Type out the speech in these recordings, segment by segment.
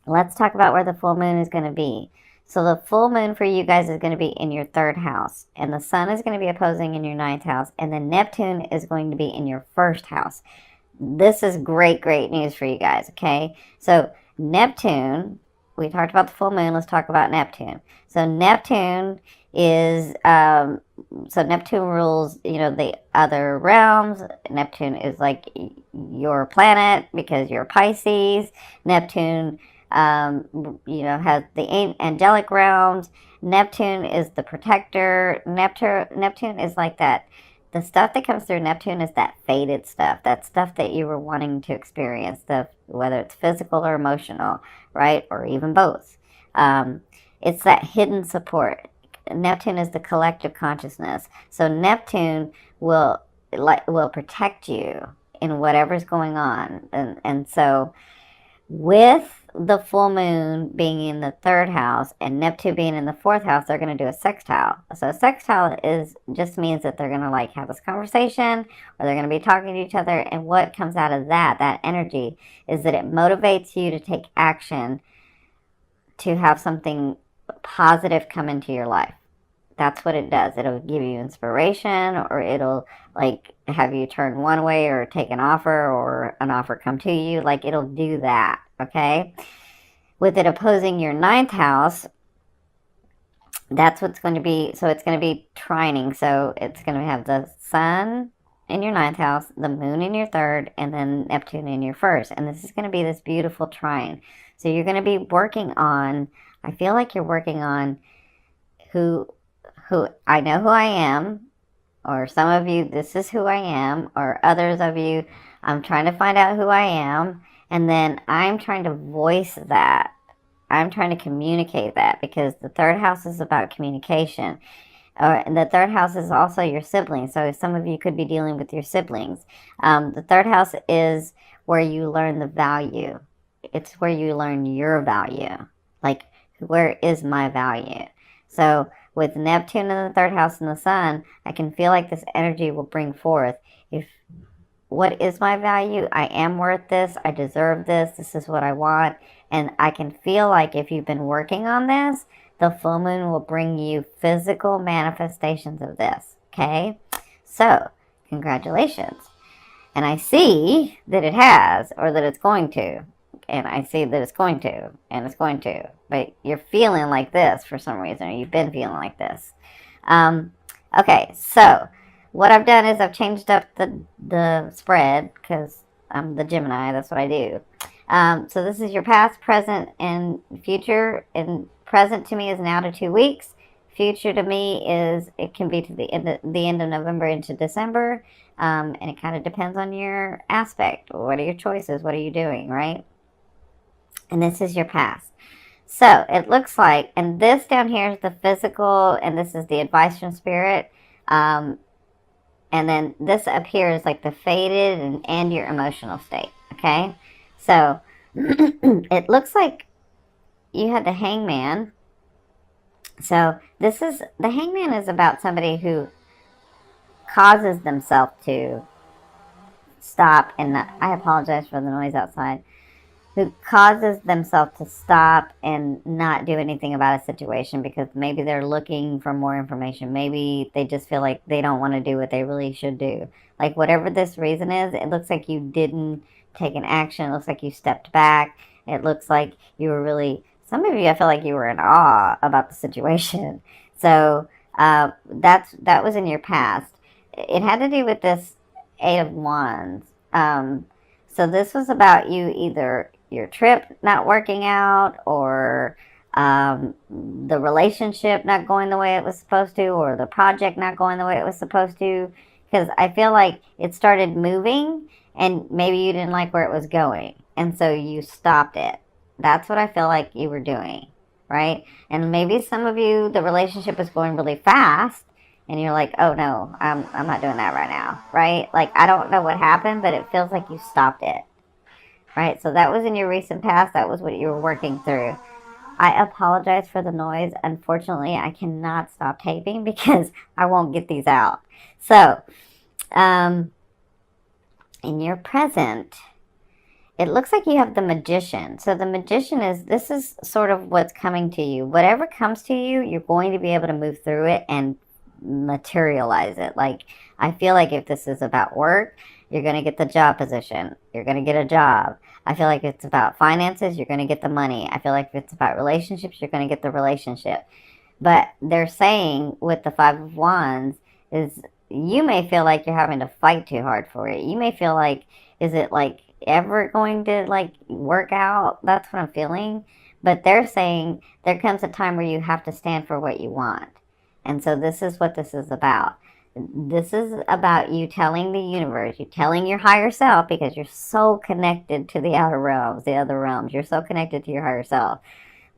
let's talk about where the full moon is going to be. So the full moon for you guys is going to be in your third house, and the sun is going to be opposing in your ninth house, and then Neptune is going to be in your first house. This is great, great news for you guys, okay? So Neptune, we talked about the full moon, let's talk about Neptune. So Neptune is, so Neptune rules, the other realms. Neptune is like your planet because you're Pisces. Neptune, has the angelic realms. Neptune is the protector. Neptune is like that. The stuff that comes through Neptune is that faded stuff, that stuff that you were wanting to experience, whether it's physical or emotional, right? Or even both. It's that hidden support. Neptune is the collective consciousness. So Neptune will protect you in whatever's going on. And so with the full moon being in the third house and Neptune being in the fourth house, they're going to do a sextile. So a sextile just means that they're going to like have this conversation, or they're going to be talking to each other. And what comes out of that energy, is that it motivates you to take action, to have something positive come into your life. That's what it does. It'll give you inspiration, or it'll like have you turn one way, or take an offer, or an offer come to you. Like, it'll do that, okay? With it opposing your ninth house, that's what's going to be. So it's going to be trining. So it's going to have the sun in your ninth house, the moon in your third, and then Neptune in your first. And this is going to be this beautiful trine. So you're going to be working on, I feel like you're working on who I know who I am, or some of you, this is who I am, or others of you, I'm trying to find out who I am, and then I'm trying to voice that. I'm trying to communicate that, because the third house is about communication. And the third house is also your siblings, so some of you could be dealing with your siblings. The third house is where you learn the value. It's where you learn your value. Like, where is my value? So with Neptune in the third house and the sun, I can feel like this energy will bring forth, what is my value? I am worth this. I deserve this. This is what I want. And I can feel like if you've been working on this, the full moon will bring you physical manifestations of this. Okay? So, congratulations. And I see that it has, or that it's going to. And I see that it's going to, and it's going to. But you're feeling like this for some reason, or you've been feeling like this. Okay, so what I've done is I've changed up the spread, because I'm the Gemini, that's what I do. So this is your past, present, and future. And present to me is now to 2 weeks. Future to me it can be to the end of November into December. And it kind of depends on your aspect. What are your choices? What are you doing, right? And this is your past. So it looks like, and this down here is the physical, and this is the advice from spirit. And then this up here is like the faded and your emotional state. Okay. So it looks like you had the hangman. So the hangman is about somebody who causes themselves to stop, and I apologize for the noise outside, who causes themselves to stop and not do anything about a situation because maybe they're looking for more information. Maybe they just feel like they don't want to do what they really should do. Like, whatever this reason is, it looks like you didn't take an action. It looks like you stepped back. It looks like you were really, some of you, I feel like you were in awe about the situation. So that was in your past. It had to do with this Eight of Wands. So this was about you, either your trip not working out, or the relationship not going the way it was supposed to, or the project not going the way it was supposed to. Because I feel like it started moving, and maybe you didn't like where it was going, and so you stopped it. That's what I feel like you were doing, right? And maybe some of you, the relationship is going really fast, and you're like, oh no, I'm not doing that right now, right? Like, I don't know what happened, but it feels like you stopped it, right? So that was in your recent past. That was what you were working through. I apologize for the noise. Unfortunately, I cannot stop taping because I won't get these out. So, in your present, it looks like you have the Magician. So the Magician is, this is sort of what's coming to you. Whatever comes to you, you're going to be able to move through it and materialize it. Like, I feel like if this is about work, you're going to get the job position. You're going to get a job. I feel like if it's about finances, you're going to get the money. I feel like if it's about relationships, you're going to get the relationship. But they're saying with the Five of Wands is you may feel like you're having to fight too hard for it. You may feel like, is it like ever going to like work out? That's what I'm feeling. But they're saying there comes a time where you have to stand for what you want. And so this is what this is about. This is about you telling the universe, you telling your higher self, because you're so connected to the outer realms, the other realms. You're so connected to your higher self.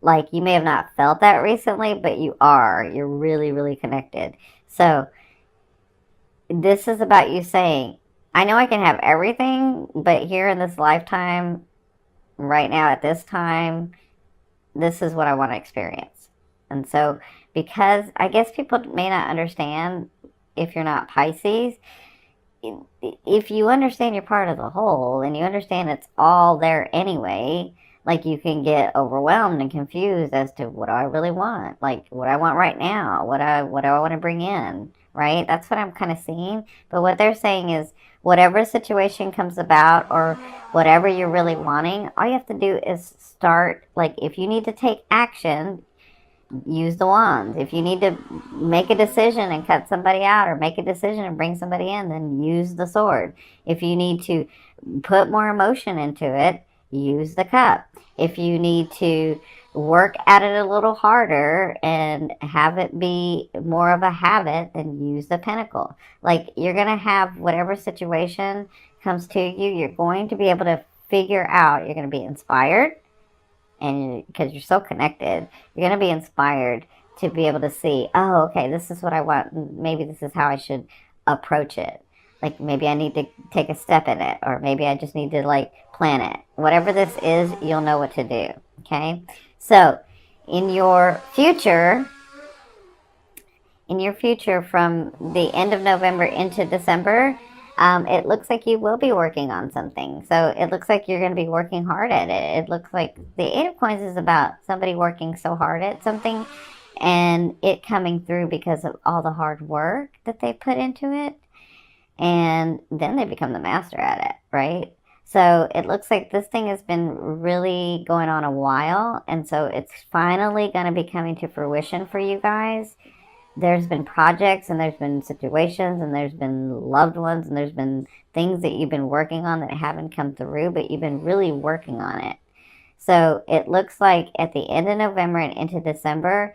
Like, you may have not felt that recently, but you are. You're really, really connected. So this is about you saying, I know I can have everything, but here in this lifetime, right now at this time, this is what I want to experience. And so, because I guess people may not understand if you're not Pisces, if you understand you're part of the whole and you understand it's all there anyway, like, you can get overwhelmed and confused as to what do I really want, like what I want right now, what do I want to bring in, right? That's what I'm kind of seeing. But what they're saying is, whatever situation comes about or whatever you're really wanting, all you have to do is start. Like, if you need to take action, use the wands. If you need to make a decision and cut somebody out, or make a decision and bring somebody in, then use the sword. If you need to put more emotion into it, use the cup. If you need to work at it a little harder and have it be more of a habit, then use the pentacle. Like, you're going to have whatever situation comes to you, you're going to be able to figure out, you're going to be inspired. And because you're so connected, you're going to be inspired to be able to see, oh, okay, this is what I want. Maybe this is how I should approach it. Like, maybe I need to take a step in it, or maybe I just need to, like, plan it. Whatever this is, you'll know what to do, okay? So, in your future from the end of November into December, it looks like you will be working on something. So it looks like you're going to be working hard at it. It looks like the Eight of Coins is about somebody working so hard at something and it coming through because of all the hard work that they put into it. And then they become the master at it, right? So it looks like this thing has been really going on a while. And so it's finally going to be coming to fruition for you guys. There's been projects and there's been situations and there's been loved ones and there's been things that you've been working on that haven't come through, but you've been really working on it. So it looks like at the end of November and into December,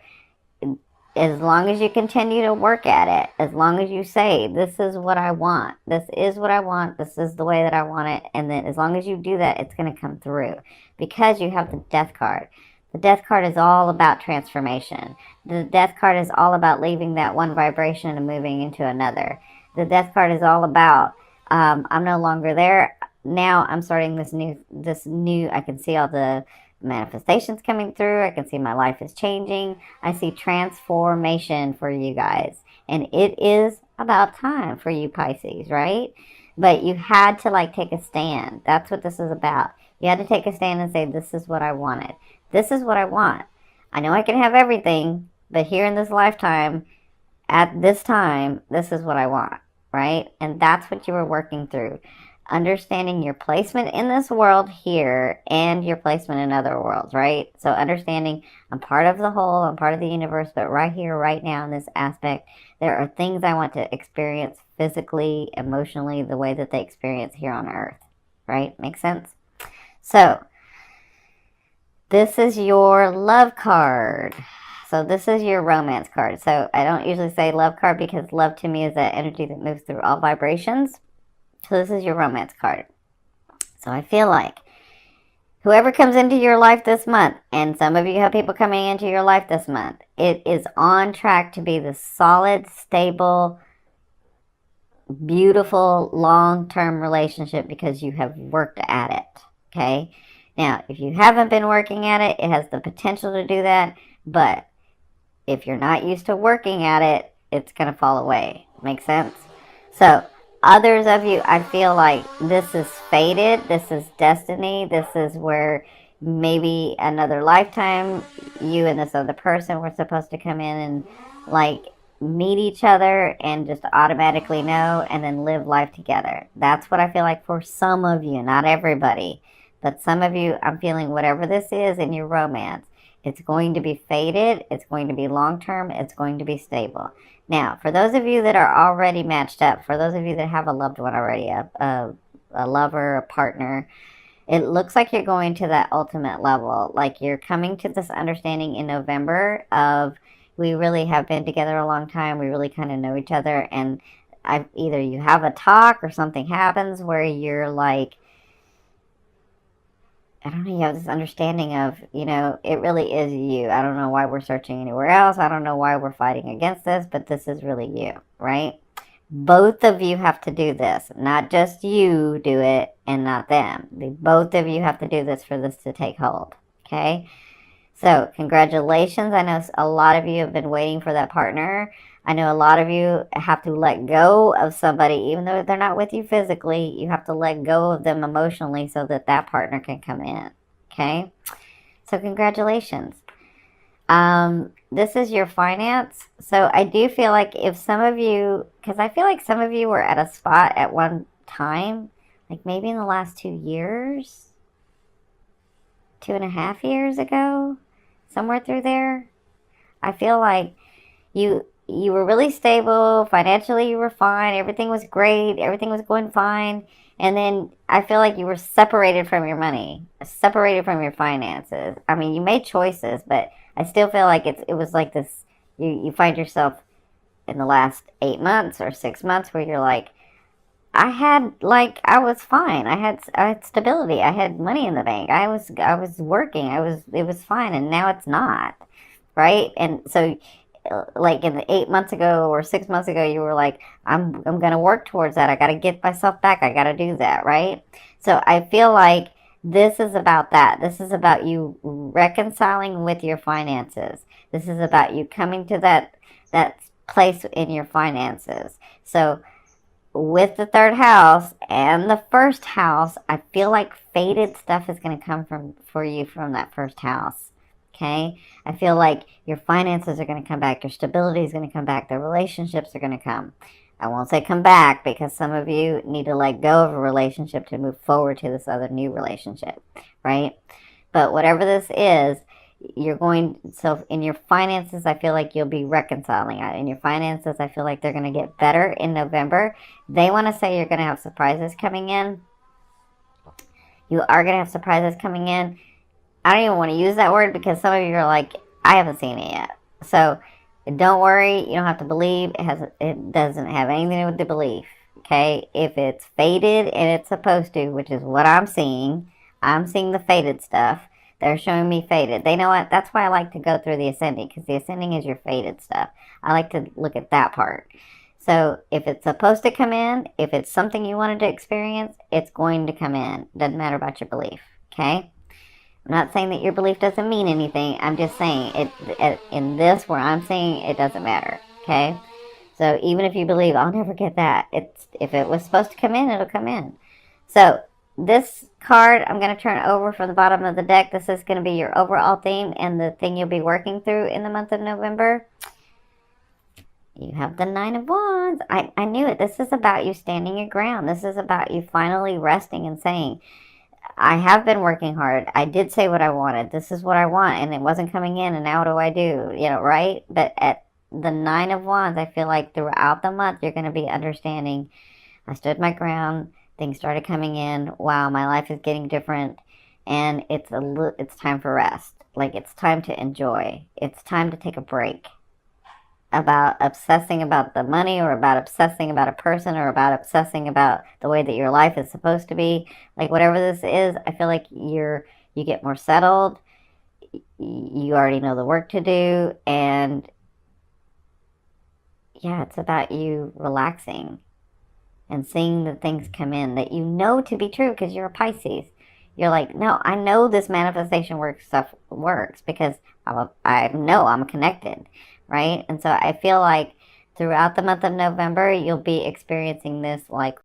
as long as you continue to work at it, as long as you say, this is what I want, this is what I want, this is the way that I want it, and then as long as you do that, it's going to come through because you have the Death card. The Death card is all about transformation. The Death card is all about leaving that one vibration and moving into another. The Death card is all about, I'm no longer there. Now I'm starting this new, I can see all the manifestations coming through. I can see my life is changing. I see transformation for you guys. And it is about time for you Pisces, right? But you had to, like, take a stand. That's what this is about. You had to take a stand and say, this is what I wanted. This is what I want. I know I can have everything, but here in this lifetime, at this time, this is what I want, right? And that's what you were working through. Understanding your placement in this world here and your placement in other worlds, right? So understanding I'm part of the whole, I'm part of the universe, but right here, right now in this aspect, there are things I want to experience physically, emotionally, the way that they experience here on Earth, right? Makes sense? So, this is your love card. So this is your romance card. So I don't usually say love card because love to me is that energy that moves through all vibrations. So this is your romance card. So I feel like whoever comes into your life this month, and some of you have people coming into your life this month, it is on track to be the solid, stable, beautiful, long-term relationship because you have worked at it, okay? Now, if you haven't been working at it, it has the potential to do that, but if you're not used to working at it, it's going to fall away. Make sense? So, Others of you, I feel like this is fated, this is destiny, this is where maybe another lifetime you and this other person were supposed to come in and like meet each other and just automatically know and then live life together. That's what I feel like for some of you, not everybody, but some of you. I'm feeling whatever this is in your romance, it's going to be fated, it's going to be long term, it's going to be stable. Now, for those of you that are already matched up, for those of you that have a loved one already, a lover, a partner, it looks like you're going to that ultimate level. Like you're coming to this understanding in November of, we really have been together a long time. We really kind of know each other. And either you have a talk or something happens where you're like, I don't know, you have this understanding of, it really is you. I don't know why we're searching anywhere else. I don't know why we're fighting against this, but this is really you, right? Both of you have to do this. Not just you do it and not them. Both of you have to do this for this to take hold, okay? So, congratulations. I know a lot of you have been waiting for that partner. I know a lot of you have to let go of somebody, even though they're not with you physically. You have to let go of them emotionally so that that partner can come in, okay? So, congratulations. This is your finance. So, I do feel like if some of you, because I feel like some of you were at a spot at one time, like maybe in the last 2 years, 2.5 years ago, somewhere through there. I feel like you were really stable financially. You were fine. Everything was great. Everything was going fine. And then I feel like you were separated from your money, separated from your finances. I mean, you made choices, but I still feel like it was like this. You find yourself in the last 8 months or 6 months where you're like, I was fine. I had stability. I had money in the bank. I was working. It was fine. And now it's not, right? And so, like in the 8 months ago or 6 months ago, you were like, I'm going to work towards that. I got to get myself back. I got to do that, right? So I feel like this is about that. This is about you reconciling with your finances. This is about you coming to that place in your finances. So with the third house and the first house, I feel like fated stuff is going to come for you from that first house. Okay? I feel like your finances are going to come back. Your stability is going to come back. The relationships are going to come. I won't say come back because some of you need to let go of a relationship to move forward to this other new relationship, right? But whatever this is, so in your finances, I feel like you'll be reconciling. In your finances, I feel like they're going to get better in November. They want to say you're going to have surprises coming in. You are going to have surprises coming in. I don't even want to use that word because some of you are like, I haven't seen it yet. So don't worry. You don't have to believe. It doesn't have anything to do with the belief. Okay? If it's fated and it's supposed to, which is what I'm seeing the fated stuff. They're showing me fated. They know what? That's why I like to go through the ascending, because the ascending is your fated stuff. I like to look at that part. So if it's supposed to come in, if it's something you wanted to experience, it's going to come in. Doesn't matter about your belief. Okay? I'm not saying that your belief doesn't mean anything. I'm just saying in this where I'm saying it doesn't matter. Okay? So even if you believe, I'll never get that, if it was supposed to come in, it'll come in. So this card, I'm going to turn over from the bottom of the deck. This is going to be your overall theme and the thing you'll be working through in the month of November. You have the Nine of Wands. I knew it. This is about you standing your ground. This is about you finally resting and saying, I have been working hard. I did say what I wanted. This is what I want, and it wasn't coming in, and now what do I do? Right? But at the Nine of Wands, I feel like throughout the month, you're going to be understanding, I stood my ground. Things started coming in. Wow, my life is getting different, and it's time for rest. Like, it's time to enjoy. It's time to take a break about obsessing about the money, or about obsessing about a person, or about obsessing about the way that your life is supposed to be. Like, whatever this is, I feel like you get more settled. You already know the work to do, and yeah, it's about you relaxing and seeing the things come in that you know to be true because you're a Pisces. You're like, no, I know this manifestation stuff works because I know I'm connected, right? And so I feel like throughout the month of November, you'll be experiencing this like